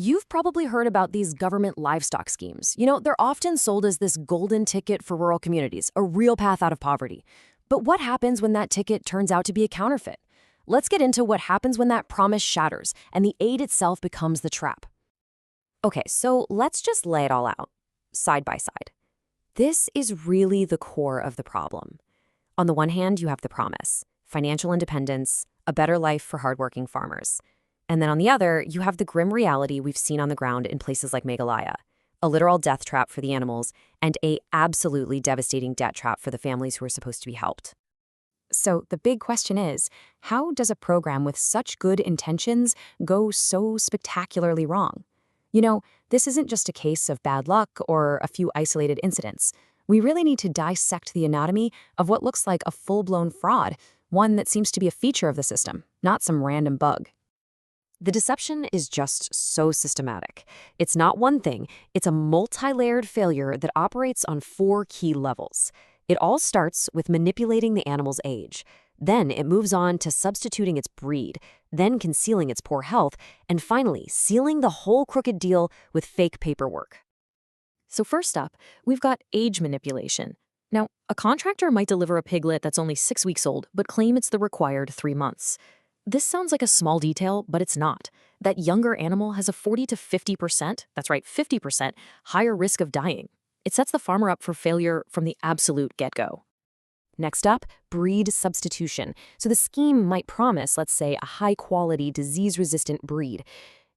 You've probably heard about these government livestock schemes. They're often sold as this golden ticket for rural communities, a real path out of poverty. But what happens when that ticket turns out to be a counterfeit? Let's get into what happens when that promise shatters and the aid itself becomes the trap. Okay, so let's just lay it all out, side by side. This is really the core of the problem. On the one hand, you have the promise, financial independence, a better life for hardworking farmers. And then on the other, you have the grim reality we've seen on the ground in places like Meghalaya, a literal death trap for the animals and a absolutely devastating debt trap for the families who are supposed to be helped. So the big question is, how does a program with such good intentions go so spectacularly wrong? This isn't just a case of bad luck or a few isolated incidents. We really need to dissect the anatomy of what looks like a full-blown fraud, one that seems to be a feature of the system, not some random bug. The deception is just so systematic. It's not one thing, it's a multi-layered failure that operates on 4 key levels. It all starts with manipulating the animal's age. Then it moves on to substituting its breed, then concealing its poor health, and finally sealing the whole crooked deal with fake paperwork. So first up, we've got age manipulation. Now, a contractor might deliver a piglet that's only 6 weeks old, but claim it's the required 3 months. This sounds like a small detail, but it's not. That younger animal has a 40 to 50%, that's right, 50% higher risk of dying. It sets the farmer up for failure from the absolute get-go. Next up, breed substitution. So the scheme might promise, let's say, a high-quality, disease-resistant breed.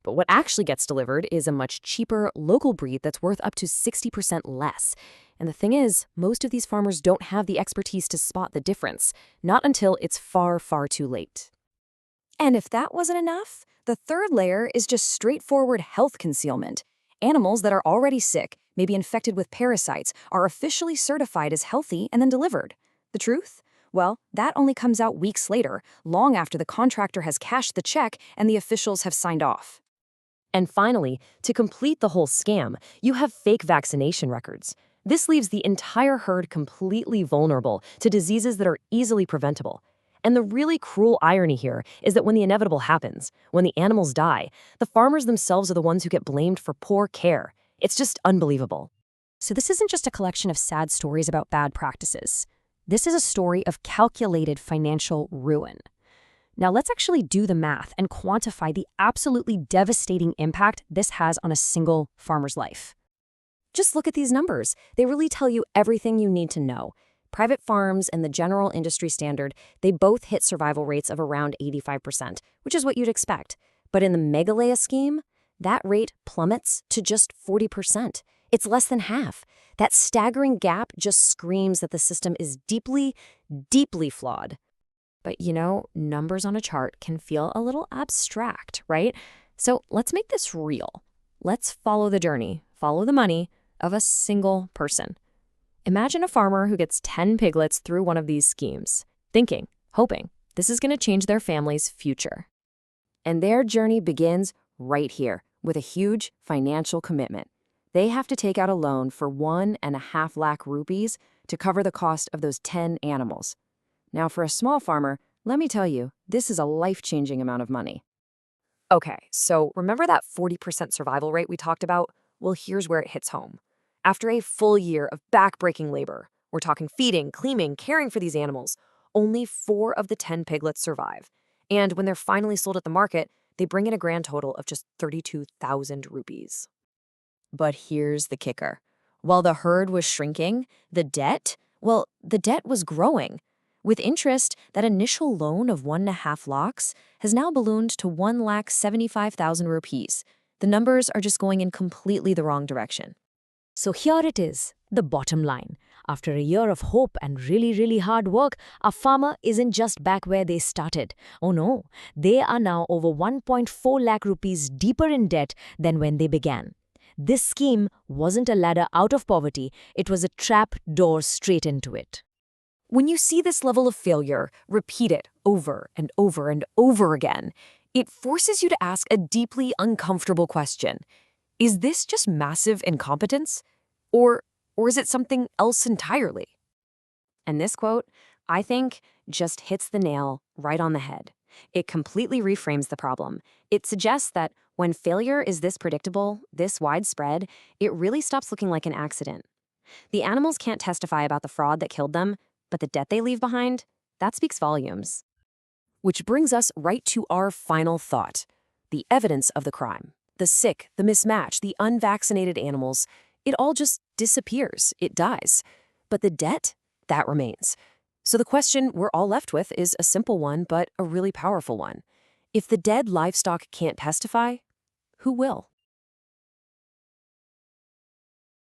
But what actually gets delivered is a much cheaper, local breed that's worth up to 60% less. And the thing is, most of these farmers don't have the expertise to spot the difference, not until it's far, far too late. And if that wasn't enough, the third layer is just straightforward health concealment. Animals that are already sick, maybe infected with parasites, are officially certified as healthy and then delivered. The truth? Well, that only comes out weeks later, long after the contractor has cashed the check and the officials have signed off. And finally, to complete the whole scam, you have fake vaccination records. This leaves the entire herd completely vulnerable to diseases that are easily preventable. And the really cruel irony here is that when the inevitable happens, when the animals die, the farmers themselves are the ones who get blamed for poor care. It's just unbelievable. So this isn't just a collection of sad stories about bad practices. This is a story of calculated financial ruin. Now let's actually do the math and quantify the absolutely devastating impact this has on a single farmer's life. Just look at these numbers. They really tell you everything you need to know. Private farms and the general industry standard, they both hit survival rates of around 85%, which is what you'd expect. But in the Meghalaya scheme, that rate plummets to just 40%. It's less than half. That staggering gap just screams that the system is deeply, deeply flawed. But numbers on a chart can feel a little abstract, right? So let's make this real. Let's follow the journey, follow the money of a single person. Imagine a farmer who gets 10 piglets through one of these schemes, thinking, hoping, this is going to change their family's future. And their journey begins right here with a huge financial commitment. They have to take out a loan for 1.5 lakh rupees to cover the cost of those 10 animals. Now, for a small farmer, let me tell you, this is a life-changing amount of money. Okay, so remember that 40% survival rate we talked about? Well, here's where it hits home. After a full year of back-breaking labor, we're talking feeding, cleaning, caring for these animals, only 4 of the 10 piglets survive. And when they're finally sold at the market, they bring in a grand total of just 32,000 rupees. But here's the kicker. While the herd was shrinking, the debt was growing. With interest, that initial loan of 1.5 lakhs has now ballooned to 1,75,000 rupees. The numbers are just going in completely the wrong direction. So here it is, the bottom line. After a year of hope and really, really hard work, a farmer isn't just back where they started. Oh no, they are now over 1.4 lakh rupees deeper in debt than when they began. This scheme wasn't a ladder out of poverty, it was a trap door straight into it. When you see this level of failure, repeat it over and over and over again, it forces you to ask a deeply uncomfortable question. Is this just massive incompetence? Or is it something else entirely? And this quote, I think, just hits the nail right on the head. It completely reframes the problem. It suggests that when failure is this predictable, this widespread, it really stops looking like an accident. The animals can't testify about the fraud that killed them, but the debt they leave behind, that speaks volumes. Which brings us right to our final thought. The evidence of the crime. The sick, the mismatched, the unvaccinated animals, it all just disappears. It dies. But the debt, that remains. So the question we're all left with is a simple one, but a really powerful one. If the dead livestock can't testify, who will?